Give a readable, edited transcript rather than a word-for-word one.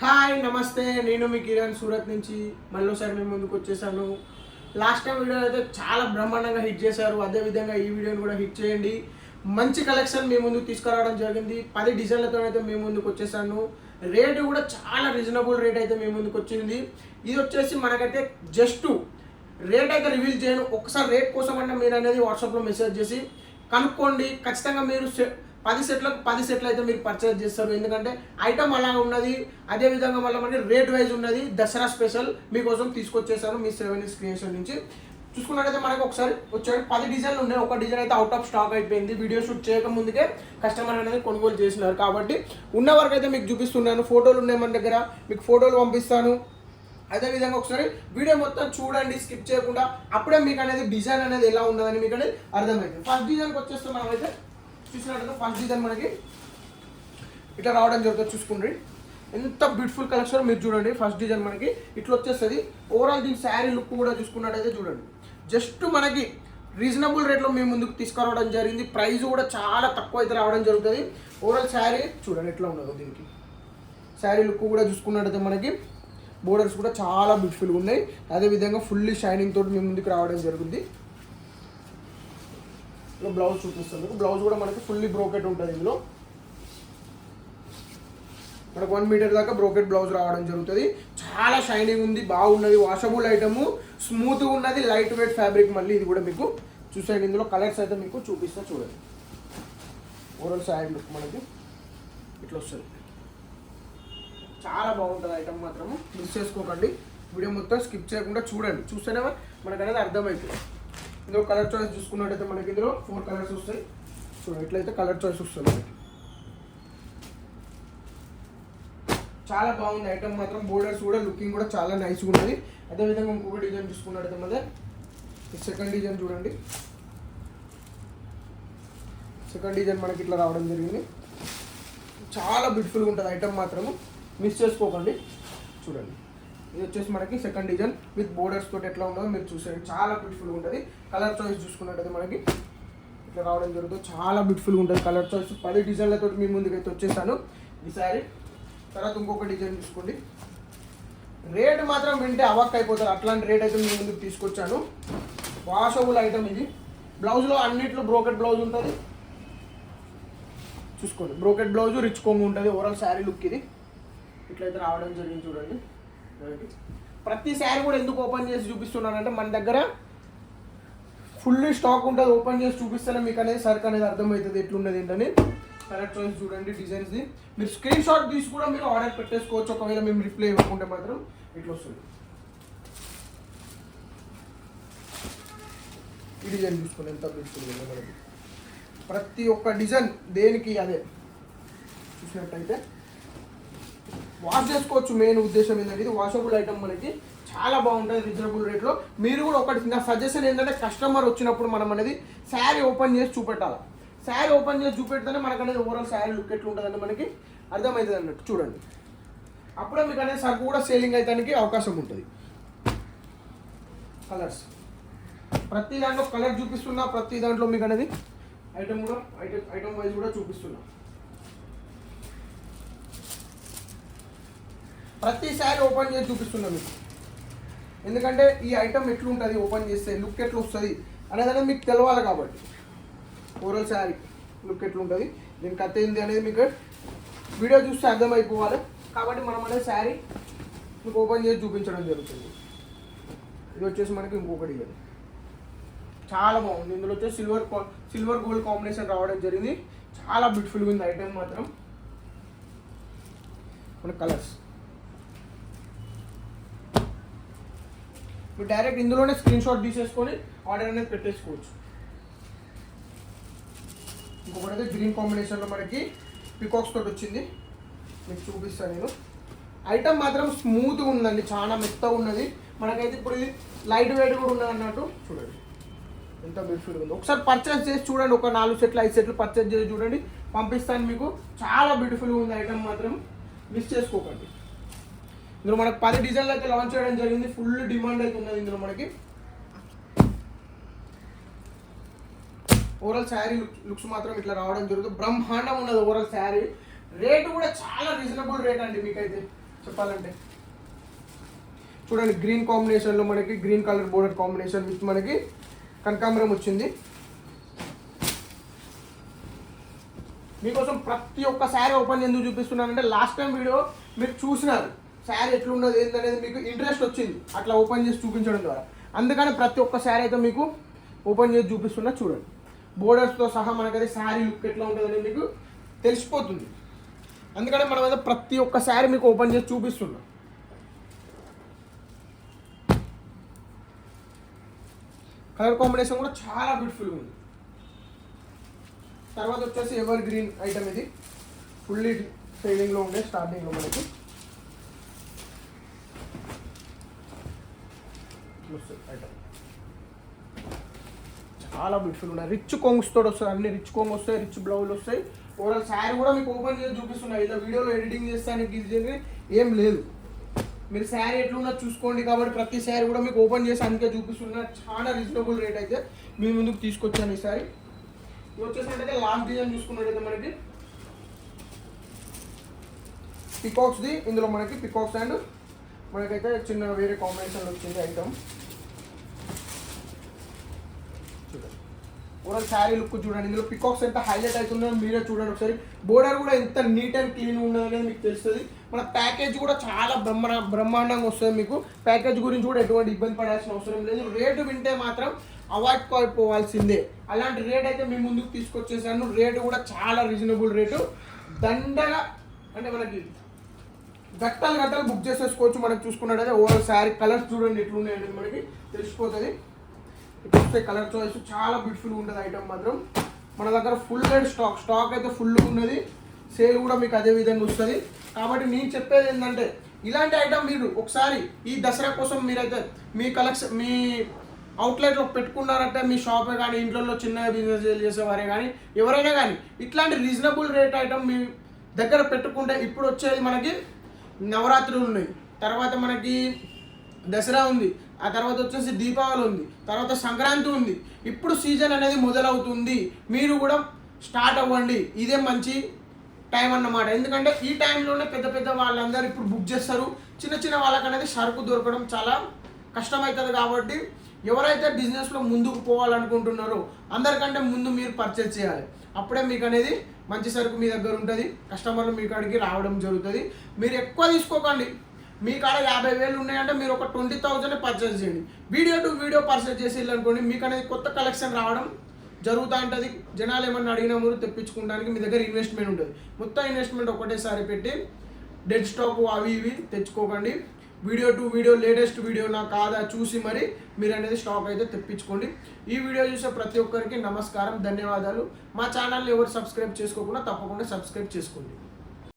Hi నమస్తే, నేను మీ కిరణ్ సూరత్ నుంచి మళ్ళీసారి మీ ముందుకు వచ్చేసాను. లాస్ట్ టైం వీడియో అయితే చాలా బ్రహ్మాండంగా హిట్ చేశారు. అదేవిధంగా ఈ వీడియోని కూడా హిట్ చేయండి. మంచి కలెక్షన్ మీ ముందుకు తీసుకురావడం జరిగింది. 10 డిజైన్లతో అయితే మీ ముందుకు వచ్చేసాను. రేటు కూడా చాలా రీజనబుల్ రేట్ అయితే మీ ముందుకు వచ్చింది. ఇది వచ్చేసి మనకైతే జస్ట్ రేట్ అయితే రివీల్ చేయను. ఒకసారి రేట్ కోసం అన్న మీరు అనేది వాట్సాప్లో మెసేజ్ చేసి కనుక్కోండి. ఖచ్చితంగా మీరు 10 సెట్లు అయితే మీరు పర్చేజ్ చేస్తారు. ఎందుకంటే ఐటమ్ అలా ఉన్నది. అదేవిధంగా మళ్ళీ మనకి రేట్ వైజ్ ఉన్నది. దసరా స్పెషల్ మీకోసం తీసుకొచ్చేసాను మీ 7 క్రియేషన్ నుంచి. చూసుకున్నట్టయితే మనకు ఒకసారి వచ్చాడు 10 డిజైన్లు ఉన్నాయి. ఒక డిజైన్ అయితే అవుట్ ఆఫ్ స్టాక్ అయిపోయింది. వీడియో షూట్ చేయక ముందుకే కస్టమర్ అనేది కొనుగోలు చేసినారు. కాబట్టి ఉన్న వరకు అయితే మీకు చూపిస్తున్నాను. ఫోటోలు ఉన్నాయి మన దగ్గర, మీకు ఫోటోలు పంపిస్తాను. అదేవిధంగా ఒకసారి వీడియో మొత్తం చూడండి, స్కిప్ చేయకుండా. అప్పుడే మీకు అనేది డిజైన్ అనేది ఎలా ఉన్నదని మీకు అనేది అర్థమవుతుంది. ఫస్ట్ డిజైన్కి వచ్చేస్తే మనం అయితే చూసినట్టు ఫస్ట్ డిజైన్ మనకి ఇట్లా రావడం జరుగుతుంది. చూసుకోండి ఎంత బ్యూటిఫుల్ కలెక్షన్ మీరు చూడండి. ఫస్ట్ డిజైన్ మనకి ఇట్లా వచ్చేస్తుంది. ఓవరాల్ దీని శారీ లుక్ కూడా చూసుకున్నట్టయితే చూడండి. జస్ట్ మనకి రీజనబుల్ రేట్లో మేము ముందుకు తీసుకురావడం జరిగింది. ప్రైస్ కూడా చాలా తక్కువ అయితే రావడం జరుగుతుంది. ఓవరాల్ శారీ చూడండి ఎట్లా ఉన్నదో. దీనికి శారీ లుక్ కూడా చూసుకున్నట్టయితే మనకి బోర్డర్స్ కూడా చాలా బ్యూటిఫుల్గా ఉన్నాయి. అదేవిధంగా ఫుల్లీ షైనింగ్ తోటి మేము ముందుకు రావడం జరుగుతుంది. ఇలా బ్లౌజ్ చూపిస్తుంది. బ్లౌజ్ కూడా మనకి ఫుల్లీ బ్రోకెట్ ఉంటుంది. ఇందులో మనకు 1 మీటర్ దాకా బ్రోకెట్ బ్లౌజ్ రావడం జరుగుతుంది. చాలా షైనింగ్ ఉంది, బాగున్నది. వాషబుల్ ఐటము, స్మూత్గా ఉన్నది, లైట్ వెయిట్ ఫ్యాబ్రిక్. మళ్ళీ ఇది కూడా మీకు చూసేయండి. ఇందులో కలర్స్ అయితే మీకు చూపిస్తా చూడండి. ఓవరాల్ శారీ లుక్ మనకి ఇట్లా వస్తుంది. చాలా బాగుంటుంది ఐటమ్, మాత్రము మిస్ చేసుకోకండి. వీడియో మొత్తం స్కిప్ చేయకుండా చూడండి. చూస్తేనే మనకు అనేది అర్థమవుతుంది. ఇందులో కలర్ చాయిస్ చూసుకున్నట్టయితే మనకి ఇందులో 4 కలర్స్ వస్తాయి. చూడండి ఎట్లయితే కలర్ చాయిస్ వస్తుంది మనకి. చాలా బాగుంది ఐటమ్ మాత్రం. బోర్డర్స్ కూడా లుకింగ్ కూడా చాలా నైస్గా ఉన్నది. అదేవిధంగా ఇంకొక డిజైన్ చూసుకున్నట్టయితే మన సెకండ్ డిజైన్ చూడండి. సెకండ్ డిజైన్ మనకి ఇట్లా రావడం జరిగింది. చాలా బ్యూటిఫుల్గా ఉంటుంది ఐటమ్, మాత్రము మిస్ చేసుకోకండి. చూడండి ఇది వచ్చేసి మనకి సెకండ్ డిజైన్ విత్ బోర్డర్స్ తోటి ఎట్లా ఉండదో మీరు చూసేయండి. చాలా బ్యూటిఫుల్గా ఉంటుంది. కలర్ చాయిస్ చూసుకున్నట్టయితే మనకి ఇట్లా రావడం జరుగుతుంది. చాలా బ్యూటిఫుల్గా ఉంటుంది కలర్ చాయిస్. 10 డిజైన్లతో మీ ముందుకైతే వచ్చేసాను ఈ శారీ. తర్వాత ఇంకొక డిజైన్ చూసుకోండి. రేట్ మాత్రం వింటే అవాక్ అయిపోతారు. అట్లాంటి రేట్ అయితే మీ ముందుకు తీసుకొచ్చాను. వాషబుల్ ఐటమ్ ఇది. బ్లౌజ్లో అన్నిట్లో బ్రోకెట్ బ్లౌజ్ ఉంటుంది. చూసుకోండి బ్రోకెట్ బ్లౌజ్ రిచ్ కొంగు ఉంటుంది. ఓవరాల్ శారీ లుక్ ఇది ఇట్లయితే రావడం జరిగింది. చూడండి ప్రతి శారీ కూడా ఎందుకు ఓపెన్ చేసి చూపిస్తున్నానంటే మన దగ్గర ఫుల్లీ స్టాక్ ఉంటుంది. ఓపెన్ చేసి చూపిస్తేనే మీకు అనేది సరుకు అనేది అర్థమవుతుంది ఎట్లున్నది ఏంటని. కలర్ చాయిస్ చూడండి, డిజైన్స్ది. మీరు స్క్రీన్ షాట్ తీసి కూడా మీరు ఆర్డర్ పెట్టేసుకోవచ్చు. ఒకవేళ మేము రిప్లై ఇవ్వకుంటే మాత్రం ఇట్లా వస్తుంది. ఈ డిజైన్ చూసుకోండి ఎంత బ్యూటిఫుల్ మనకి. ప్రతి ఒక్క డిజైన్ దేనికి అదే చూసినట్టయితే వాష్ చేసుకోవచ్చు. మెయిన్ ఉద్దేశం ఏంటంటే ఇది వాషబుల్ ఐటమ్ మనకి చాలా బాగుంటుంది రీజనబుల్ రేట్లో. మీరు కూడా ఒకటి నా సజెషన్ ఏంటంటే కస్టమర్ వచ్చినప్పుడు మనం అనేది శారీ ఓపెన్ చేసి చూపెట్టాలి. శారీ ఓపెన్ చేసి చూపెడితేనే మనకు అనేది ఓవరాల్ శారీ లుక్ ఎట్లా ఉంటుందంటే మనకి అర్థమవుతుంది అన్నట్టు. చూడండి అప్పుడే మీకు అనేది సరుకు కూడా సేలింగ్ అయ్యడానికి అవకాశం ఉంటుంది. కలర్స్ ప్రతి దాంట్లో కలర్ చూపిస్తున్నా, ప్రతి దాంట్లో మీకు అనేది ఐటమ్ కూడా ఐటమ్ వైజ్ కూడా చూపిస్తున్నా. ప్రతి శారీ ఓపెన్ చేసి చూపిస్తున్నాం మీకు. ఎందుకంటే ఈ ఐటమ్ ఎట్లుంటుంది ఓపెన్ చేస్తే, లుక్ ఎట్లా వస్తుంది అనేది మీకు తెలవాలి. కాబట్టి ఓవరాల్ శారీ లుక్ ఎట్లుంటుంది, దీనికి కథ ఏంది అనేది మీకు వీడియో చూస్తే అర్థమైపోవాలి. కాబట్టి మనం అనేది శారీ మీకు ఓపెన్ చేసి చూపించడం జరుగుతుంది. ఇది వచ్చేసి మనకి ఇంకొకటి ఇది చాలా బాగుంది. ఇందులో వచ్చేసి సిల్వర్ గోల్డ్ కాంబినేషన్ రావడం జరిగింది. చాలా బ్యూటిఫుల్గా ఉంది ఐటమ్ మాత్రం. మన కలర్స్ మీరు డైరెక్ట్ ఇందులోనే స్క్రీన్ షాట్ తీసేసుకొని ఆర్డర్ అనేది పెట్టేసుకోవచ్చు. ఇంకొకటి అయితే గ్రీన్ కాంబినేషన్లో మనకి పికాక్స్ తోటి వచ్చింది. మీకు చూపిస్తాను నేను. ఐటమ్ మాత్రం స్మూత్గా ఉందండి, చాలా మెత్తగా ఉన్నది. మనకైతే ఇప్పుడు ఇది లైట్ వెయిట్ కూడా ఉన్నది అన్నట్టు. చూడండి ఎంత బ్యూటిఫుల్గా ఉంది. ఒకసారి పర్చేస్ చేసి చూడండి. ఒక 4 సెట్లు 5 సెట్లు పర్చేస్ చేసి చూడండి, పంపిస్తాను మీకు. చాలా బ్యూటిఫుల్గా ఉంది ఐటమ్, మాత్రం మిస్ చేసుకోకండి. ఇందులో మనకు 10 డిజైన్లు అయితే లాంచ్ చేయడం జరిగింది. ఫుల్ డిమాండ్ అయితే ఉన్నది ఇందులో మనకి. ఓవరాల్ శారీ లుక్స్ మాత్రం ఇట్లా రావడం జరుగుతుంది. బ్రహ్మాండం ఉన్నది ఓవరాల్ శారీ. రేటు కూడా చాలా రీజనబుల్ రేట్ అండి. మీకైతే చెప్పాలంటే చూడండి, గ్రీన్ కాంబినేషన్లో మనకి green colour border combination with మనకి కనకాంబరం వచ్చింది. మీకోసం ప్రతి ఒక్క శారీ ఓపెన్ ఎందుకు చూపిస్తున్నానంటే లాస్ట్ టైం వీడియో మీరు చూసినారు, శారీ ఎట్లున్నది ఏంటనేది మీకు ఇంట్రెస్ట్ వచ్చింది అట్లా ఓపెన్ చేసి చూపించడం ద్వారా. అందుకని ప్రతి ఒక్క శారీ అయితే మీకు ఓపెన్ చేసి చూపిస్తున్నా. చూడండి, బోర్డర్స్తో సహా మనకైతే శారీ లుక్ ఎట్లా ఉంటుందని మీకు తెలిసిపోతుంది. అందుకని మనం అయితే ప్రతి ఒక్క శారీ మీకు ఓపెన్ చేసి చూపిస్తున్నాం. కలర్ కాంబినేషన్ కూడా చాలా బ్యూటిఫుల్గా ఉంది. తర్వాత వచ్చేసి ఎవర్ గ్రీన్ ఐటమ్, ఇది ఫుల్లీ షేడింగ్లో ఉండే స్టార్టింగ్లో మనకి ఐటమ్ చాలా బ్యూటిఫుల్ ఉన్నాయి. రిచ్ కొంగ్స్ తోడు వస్తాయి, అన్ని రిచ్ కొంగ్ వస్తాయి, రిచ్ బ్లౌజ్ వస్తాయి. ఓవరాల్ శారీ కూడా మీకు ఓపెన్ చేసి చూపిస్తున్నాయి. ఇలా వీడియోలో ఎడిటింగ్ చేస్తానికి ఇది ఏం లేదు, మీరు శారీ ఎట్లున్నా చూసుకోండి. కాబట్టి ప్రతి శారీ కూడా మీకు ఓపెన్ చేసి అందుకే చూపిస్తున్నా. చాలా రీజనబుల్ రేట్ అయితే మీ ముందుకు తీసుకొచ్చాను ఈ శారీ. ఇది వచ్చేసినట్టయితే లాంగ్ డిజైన్ చూసుకున్నట్టయితే మనకి పికాక్స్ది, ఇందులో మనకి పికాక్స్ అండ్ మనకైతే చిన్న వేరే కాంబినేషన్లో వచ్చింది ఐటమ్. ఓవరాల్ శారీ లుక్ చూడండి, ఇందులో పికాక్స్ ఎంత హైలైట్ అవుతుందో మీరే చూడండి ఒకసారి. బోర్డర్ కూడా ఎంత నీట్ అండ్ క్లీన్ ఉన్నది అనేది మీకు తెలుస్తుంది. మన ప్యాకేజ్ కూడా చాలా బ్రహ్మాండంగా వస్తుంది. మీకు ప్యాకేజ్ గురించి కూడా ఎటువంటి ఇబ్బంది పడాల్సిన అవసరం లేదు. రేటు వింటే మాత్రం అవాయిడ్ అయిపోవాల్సిందే. అలాంటి రేట్ అయితే మీ ముందుకు తీసుకొచ్చేసాను. రేటు కూడా చాలా రీజనబుల్ రేటు. దండగా అంటే మనకి గట్టలు బుక్ చేసేసుకోవచ్చు. మనకి చూసుకున్నట్టయితే ఓవరాల్ శారీ కలర్స్ చూడండి ఎట్లున్నాయండి మనకి తెలిసిపోతుంది. ఇప్పుడు వస్తే కలర్ చాయిస్ చాలా బ్యూటిఫుల్గా ఉంటుంది. ఐటమ్ మాత్రం మన దగ్గర ఫుల్ అండ్ స్టాక్ అయితే ఫుల్గా ఉన్నది. సేల్ కూడా మీకు అదే విధంగా వస్తుంది. కాబట్టి నేను చెప్పేది ఏంటంటే ఇలాంటి ఐటమ్ మీరు ఒకసారి ఈ దసరా కోసం మీరైతే మీ కలెక్షన్ మీ అవుట్లెట్లో పెట్టుకున్నారంటే మీ షాపే కానీ ఇంట్లో చిన్న బిజినెస్ చేసేవారే కానీ ఎవరైనా కానీ ఇట్లాంటి రీజనబుల్ రేట్ ఐటమ్ మీ దగ్గర పెట్టుకుంటే ఇప్పుడు వచ్చేది మనకి నవరాత్రులు ఉన్నాయి, తర్వాత మనకి దసరా ఉంది, ఆ తర్వాత వచ్చేసి దీపావళి ఉంది, తర్వాత సంక్రాంతి ఉంది. ఇప్పుడు సీజన్ అనేది మొదలవుతుంది. మీరు కూడా స్టార్ట్ అవ్వండి, ఇదే మంచి టైం అన్నమాట. ఎందుకంటే ఈ టైంలోనే పెద్ద వాళ్ళందరూ ఇప్పుడు బుక్ చేస్తారు. చిన్న వాళ్ళకి అనేది సరుకు దొరకడం చాలా కష్టమవుతుంది. కాబట్టి ఎవరైతే బిజినెస్లో ముందుకు పోవాలనుకుంటున్నారో అందరికంటే ముందు మీరు పర్చేజ్ చేయాలి. అప్పుడే మీకు అనేది మంచి సరుకు మీ దగ్గర ఉంటుంది, కస్టమర్లు మీ కాడికి రావడం జరుగుతుంది. మీరు ఎక్కువ తీసుకోకండి. మీ కాడ 50,000 ఉన్నాయంటే మీరు ఒక 20,000 పర్చేజ్ చేయండి. వీడియో టు వీడియో పర్చేజ్ చేసి అనుకోండి, మీకు అనేది కొత్త కలెక్షన్ రావడం జరుగుతూ ఉంటుంది. జనాలు ఏమన్నా అడిగినా మీరు తెప్పించుకోవడానికి మీ దగ్గర ఇన్వెస్ట్మెంట్ ఉంటుంది. మొత్తం ఇన్వెస్ట్మెంట్ ఒకటేసారి పెట్టి డెడ్ స్టాక్ అవి ఇవి తెచ్చుకోకండి. Video to video latest video నా కాదా చూసి మరి మీరు అనేది స్టాక్ అయితే తెప్పించుకోండి. ఈ వీడియో చూసే ప్రతి ఒక్కరికి నమస్కారం, ధన్యవాదాలు. మా ఛానల్ని ఎవరు సబ్స్క్రైబ్ చేసుకోకుండా తప్పకుండా సబ్స్క్రైబ్ చేసుకోండి.